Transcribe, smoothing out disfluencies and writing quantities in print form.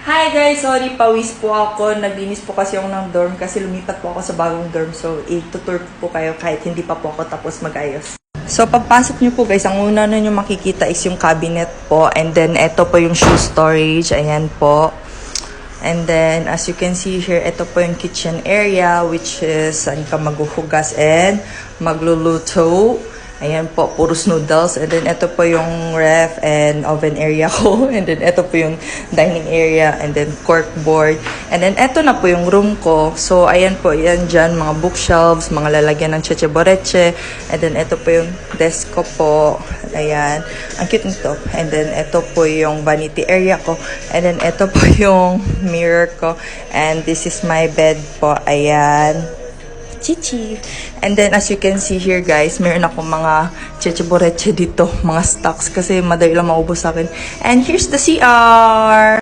Hi guys! Sorry, pawis po ako. Naglinis po kasi ako ng dorm kasi lumipat po ako sa bagong dorm. So, itutur po kayo kahit hindi pa po ako tapos mag-ayos. So, pagpasok nyo po guys, ang una na nyo makikita is yung cabinet po. And then, ito po yung shoe storage. Ayan po. And then, as you can see here, ito po yung kitchen area which is saan ka maghuhugas and magluluto. Ayan po, puros noodles. And then, ito po yung ref and oven area ko. And then, ito po yung dining area. And then, corkboard. And then, ito na po yung room ko. So, ayan po, yan dyan, mga bookshelves, mga lalagyan ng cheche boreche. And then, ito po yung desk ko po. Ayan. Ang cute nito. And then, ito po yung vanity area ko. And then, ito po yung mirror ko. And this is my bed po. Ayan. Chichi. And then, as you can see here, guys, meron ako mga cheche boreche dito, mga stocks, kasi madali lang maubos sa akin. And here's the CR!